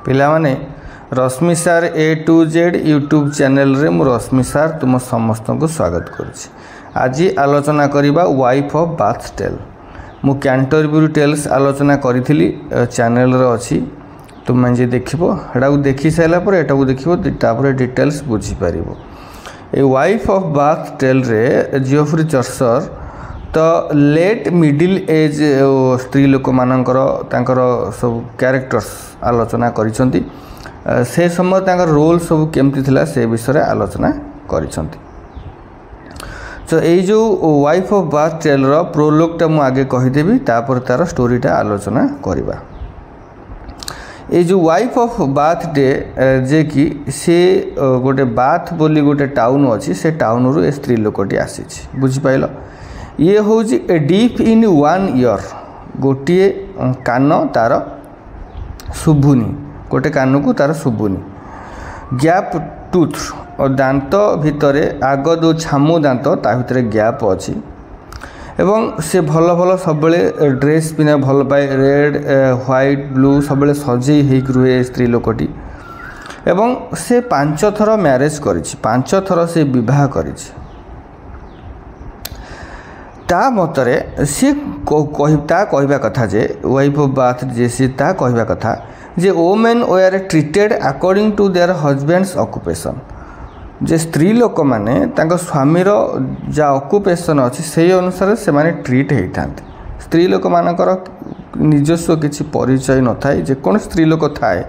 पिलामाने रश्मि सार ए to Z YouTube channel रे मु रश्मि सार तुम समस्त को स्वागत करुच्ची। आज आलोचना करवा वाइफ ऑफ बाथ टेल। मु कैंटरबरी टेल्स आलोचना करी चैनल रे अच्छी तुम जे देखा देखी सारापर एटा देखो डिटेल्स बुझीपर। A wife of bath tale रे जियोफ्री चर्चर तो लेट मिडिल एज स्त्री लोक मानकर सब कैरेक्टर्स आलोचना करिसंती। से समय तांकर रोल सब केमती थिला से विषय आलोचना करिसंती। तो ये जो वाइफ ऑफ बाथ टेल रो प्रोलोगटा मु आगे कहीदेवी तापर तार स्टोरीटा आलोचना करिबा। ये जो वाइफ ऑफ बाथ डे जे कि से गोटे बाथ बोली गोटे टाउन अच्छी से टाउन रू स्त्री लोकटी आसी बुझिपाइल। ये हूँ a deep in one year गोटे कान तार शुभुनी गोटे कान को तार शुभुनी गैप टूथ और दांत भितर आग दो छामु दांत ता भितर गैप अच्छी एवं से भल भल सब ड्रेस पिना भल पाए रेड व्हाइट ब्लू सब सजे होक रुहे स्त्री लोकटी एवं से 5 थर मैरेज करिछि 5 थर से विवाह करिछि। ता मतरे सी कहवा कथा जे वाइफ ऑफ बाथ जे सी ता कहवा कथा जे women were treated according to their husbands occupation. जे स्त्री लोक माने तांको स्वामीर जा ऑक्युपेशन अच्छी से अनुसार से माने ट्रीट होता। स्त्री लोक मानकर निजस्व किसी परिचय न थाए जे कौन स्त्री लोक थाए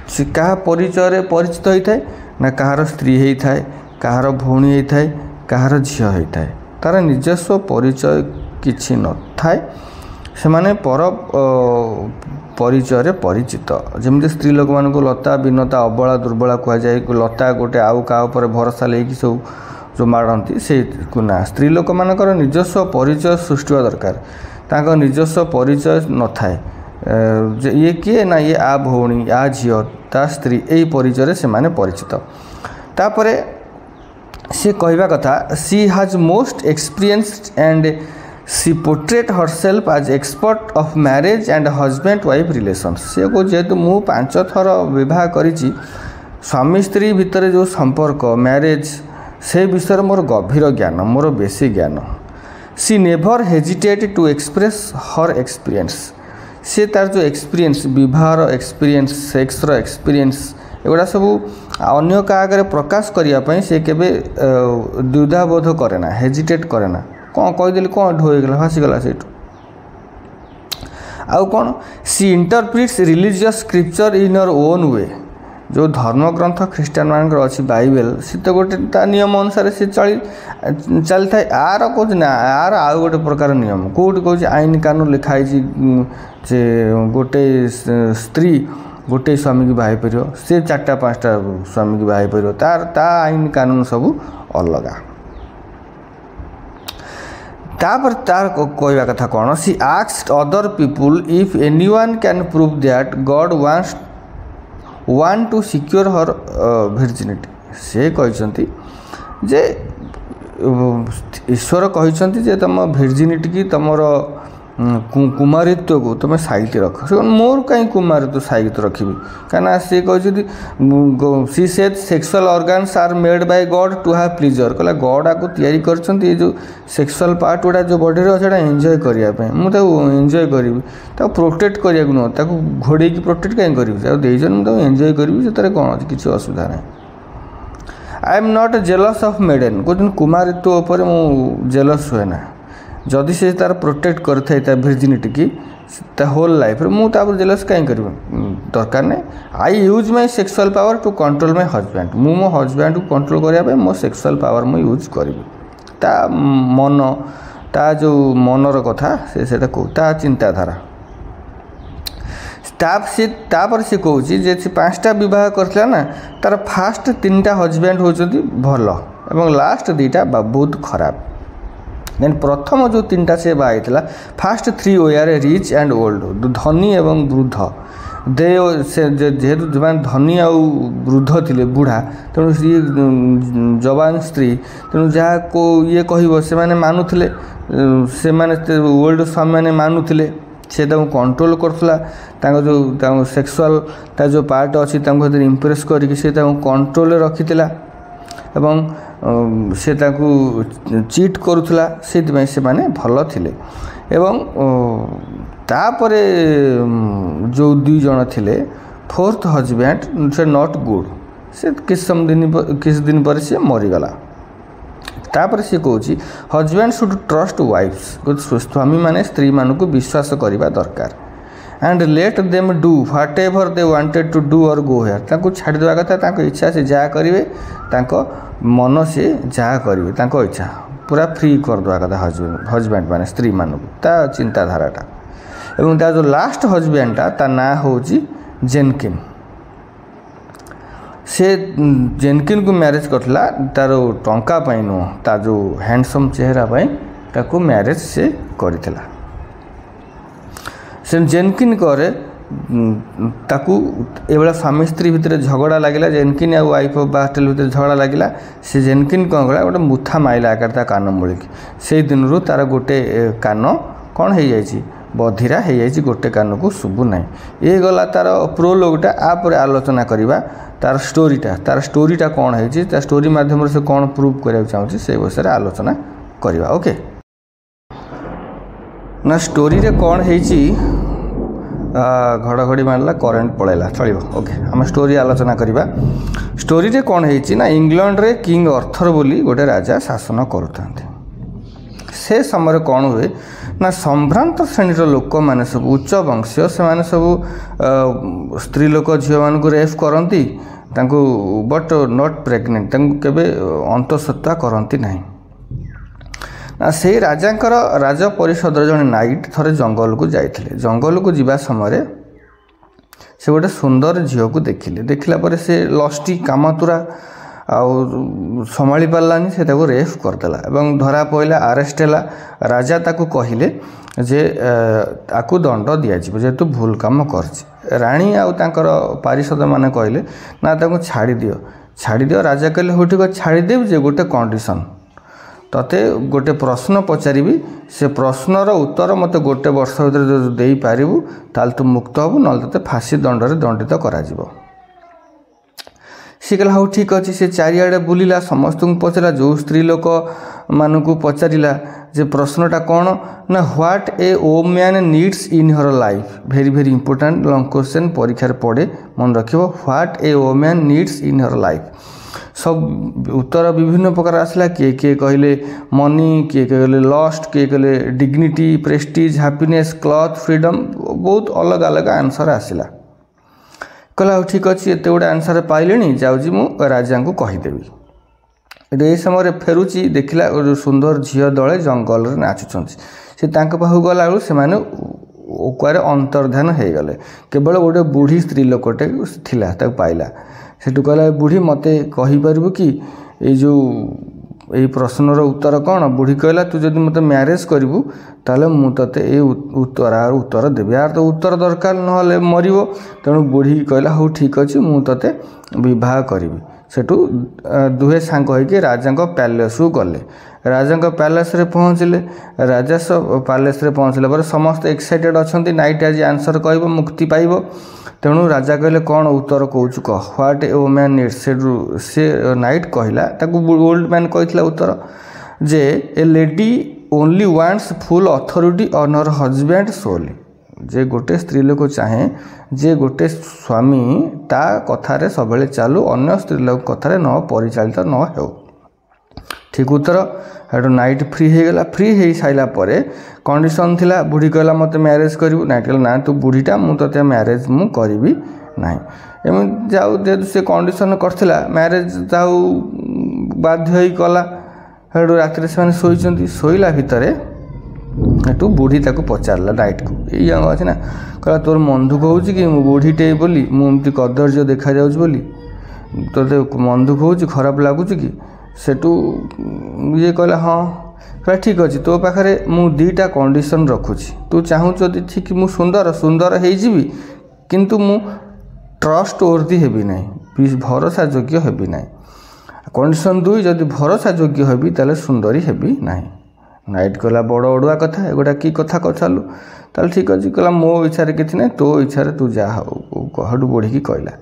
से क्या परिचय परिचित होता है ना कहार स्त्री होता है कहार भौणी होता है कहार झील होता है तार निजस्व परिचय किछि न थाए से माने पर परिचय परिचित। जमी स्त्री लोक मान लता बिनता अबला दुर्बला कह जाए लता गोटे आउ का भरोसा लेकिन सब जो मारती से ना स्त्री लोक मानकर निजस्व परिचय सृष्टि दरकार। तांको निजस्व परिचय न थाए ये किए ना ये आ भौणी आ झील ता स्त्री यही परिचय से माने परिचित। तापरे सी कहवा कथा she has most experienced and she portrait herself as expert of marriage and husband wife relation. सी को जेहेतु मु 5 थर विवाह करिछि स्वामी स्त्री भितर जो संपर्क मैरिज से विषय मोर गभीर ज्ञान मोर बेसी ज्ञान। She never hesitate to express her experience. से तार जो एक्सपीरियंस विवाहर एक्सपीरियंस सेक्सर एक्सपीरियंस एगुड़ा सब अन्य का आगे प्रकाश करने से केबे द्विधाबोध करे ना हेजिटेट करे ना कौन कहीदेली कौन ढोईगला भासीगला से आउ कौन she interprets religious scripture in your own way. जो धर्म ग्रंथ ख्रीस्टान मान अच्छी बाइबल सी तो गोटे ता नियम अनुसार सी चली था आर कौन ना आर आउ गोटे प्रकार नियम कौट कौन आईन कानून लिखाई जे गोटे स्त्री गोटे स्वामी की बाहाई पार से 4-5टा स्वामी की बाहाई पार तार ता आईन कानून सब अलगा। तापर तार कहवा कथा कौन she asked other people if anyone can prove that God want to secure her virginity. से कहते जे ईश्वर कहते जे तुम वर्जिनिटी की तुमर कुमारित्व को तुम साइट रख। से मोर कहीं कुमारित्व साइट रखी कहीं सी कहते she said sexual organs are made by God to have pleasure कहला गॉड आपको तैयारी कर ये जो सेक्सुअल पार्ट गुड़ा जो बॉडी रे एंजॉय करने मुझे एंजॉय करी प्रोटेक्ट करने नुह ताको घोड़े प्रोटेक्ट कहीं करी मुझे एंजॉय करी से कौन अच्छी किसी असुविधा ना। I am not jealous of maiden कहते कुमारित्व उपर मु जेलस हुए ना जदि से तार प्रोटेक्ट करता है वर्जिनिटी की होल लाइफ मुझे जेलस कहीं कर दरकार नहीं। I use my sexual power to control my husband मु मो हजबैंड को कंट्रोल करने मो सेक्सुअल पावर मुझे यूज करी ता मन ता जो मनर कथा से ता चिंताधारा। तापर से कहूँ जे 5टा विवाह करथिला ना तार फास्ट 3टा हजबैंड होचंती भल एवं लास्ट 2टा बहुत खराब। देन प्रथम जो 3टा से बाहर first 3 were rich and old धनी एवं वृद्ध दे से जेहेतु जो धनी आ वृद्ध थे बुढ़ा तेणु सी जवान स्त्री तेणु जहाँ को ये कह से मानुले से ओल्ड स्वामी मैंने मानुले से कंट्रोल करता जो सेक्सुअल ता जो पार्ट अच्छी इम्प्रेस करके से कंट्रोल रखी एवं से चीट करुला से माने भल थिले एवं तापरे जो दुई जन थिले फोर्थ हजबैंड से नॉट गुड से किस दिन पर से मरीगला तापर से कौची हजबैंड शुड ट्रस्ट वाइफ्स स्वामी माने स्त्री मान को विश्वास करने दरकार and let them do whatever they wanted to do और गो हेयर तांको छाड़ देवा कथा इच्छा से जहाँ करेंगे मन से जहाँ करेंगे इच्छा पूरा फ्री करदे कथा हजबैंड माने स्त्री मान ता चिंताधाराटा एवं ता जो लास्ट हजबैंडटा ता ना हूँ जेनकिन से जेनकिन को मैरिज करला तार टंका नुह ता जो हैंडसम चेहरा ताको मैरिज से करथिला से जेनकिन करे ताकू एभला स्वामी स्त्री भितर झगड़ा लगिला जेनकिन आ वाइफ ऑफ बास्टेल भितर झगड़ा लगिला से जेनकिन कौन कला गोटे मुथा माइला आकार ता कान मुड़िकी से दिन रू तार गोटे कान कौन हो जाइए बधिरा हो जाइए गोटे कान को शुभु ना ये गला तार प्रोलोगटा आपर आलोचना करवा तार स्टोरीटा कौन है स्टोरी माध्यम से कौन प्रूव करने चाहूँगी से विषय आलोचना करवा ओके ना स्टोरी रे कौन है घड़घड़ी मारला करेन्ट पड़ेगा चलो ओके आम स्टोरी आलोचना करवा स्टोरी रे कौन है ना इंग्लैंड रे किंग अर्थर बोली गोटे राजा शासन करुता से समय कौन हुए ना संभ्रांत श्रेणी लोक मैंने सब उच्च वंशीय से मैंने सब स्त्री लोक झील मान रेफ करती बट नॉट प्रेग्नेंट केवे अंतःसत्त्वा करती नहीं ना से राजांकर राज परिषद जड़े नाइट थरे जंगल को जाइए जंगल को जीवा समय से गोटे सुंदर झील को देखला पर से लस्टी कामतुरा संभाली पारानी से रेफ करदेला एवं धरा पड़ा आरेस्ट है राजा ताकू कहले जे आकु दंड दिज्व जेहेतु भूल कम कर राणी आर पारिषद मैंने कहले ना छाड़ी दियो राजा कहले हो ठीक छाड़देव जे गोटे कंडीशन तते गोटे प्रश्न पचारि से प्रश्नर उत्तर मत गोटे वर्ष भर जो दे पारू ताल तू मुक्त हबु ना ते फांसी दंडरे दंडित करा सी कहला हाँ ठीक अच्छे से चारिआडे बुलिला समस्त को पचारा जो स्त्री लोक मान को पचारा जे प्रश्नटा कौन ना what a woman needs in her life very very important long question परीक्षार पड़े मन रख what a woman needs in her life सब उत्तर विभिन्न प्रकार आसला किए किए कहले मनी किए कहले लस्ट किए कहले dignity Prestige happiness cloth freedom बहुत अलग अलग आंसर आसला कहला ठीक अच्छे एत गुड़ा आंसर पाइले जाऊँगी मु राजा को कहीदेवी ये समय फेरुची देखला जो सुंदर झील दले जंगल में नाचुं से पाखु गला से कुआरे अंतर्धान हो गले केवल गोटे बुढ़ी स्त्री लोकटे थिला पाइला सेठू कहला बुढ़ी मत कहीपर कि ये जो यही प्रश्नर उत्तर कौन बुढ़ी कहला तू जब मत मैरेज करू ताले मु तते ये उत्तर देवी यार तो उत्तर दरकार ना मरब तेणु बुढ़ी कहला हो ठीक अच्छे मु तते विवाह करी सेठू दुहे सांग होइके राजा पैलेस को गले राजा पैलेस रे पहुँचले राजा पैलेस रे पहुँचला पर समस्त एक्साइटेड अच्छा नाइट आज आंसर कह मुक्ति पाइब तेणु राजा कहले कौन उत्तर कौचु कह व्हाट ए वुमन नीड्स से नाइट कहला ओल्ड मैन कहला उत्तर जे a lady only wants full authority on her husband solely जे गोटे स्त्री लोक चाहे जे गोटे स्वामी ता कथारे सबले चालू अन्य स्त्री लोक कथारे न परिचालित न हो ठीक उत्तर हेटू नाइट फ्री हो गला फ्री हो सारा पर कंडीशन थिला बुढ़ी कहला मत मैरेज करू नाइट कहला ना तू बुढ़ीटा मु ते मैरेज मु करी ना एम जाऊ जेहेतु से कंडीशन करथिला मैरेज जाऊ बाध्य होई कला हेटू रात से शोचती शोला भितर हेटू बुढ़ी ताको पचारला नाइट को ये अच्छे ना कहला तोर मन दुख हो कि बुढ़ीटे बोली मुझे कदर्य देखा जाऊँ बोली तोते मन दुख हो खराब लगुच कि सेटू ये कहला हाँ कहला ठीक अच्छे तो पाखे मु दीटा कंडीशन रखुची तू चाहूँ जदि ठीक मु सुंदर सुंदर होइजिबी किंतु मु ट्रस्ट वर्दी हेबी नहीं भरोसा योग्य हेबी नहीं कंडीशन दुई जदि भरोसा योग्य हेबी ताले सुंदरी हेबी नहीं नाइट कहला बड़ अड़ुआ कथा एगोटा की कथा कथालु ताल ठीक अच्छे कहला मो इच्छा किसी ना तो इच्छा तू जा हटू बढ़ी कहला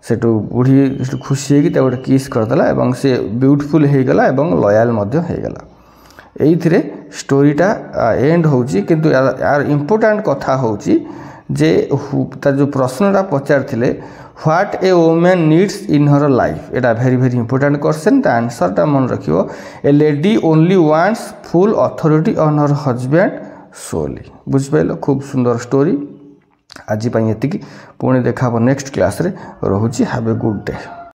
सेठू बुढ़ी खुशी होगी गोटे किस करदेला और सी ब्यूटीफुल होगला और लयाल होगला ये स्टोरीटा एंड होची किंतु यार इम्पोर्टाट कथा होची जे तार जो प्रश्नटा पचार what a women needs in her life एटा वेरी वेरी इंपोर्टेंट क्वेश्चन ता आंसरटा मन रखियो a lady only wants full authority on her husband solely बुझिपाइल खूब सुंदर स्टोरी आज ये पुणी देखा नेक्स्ट क्लास रे रहुची हैव ए गुड डे।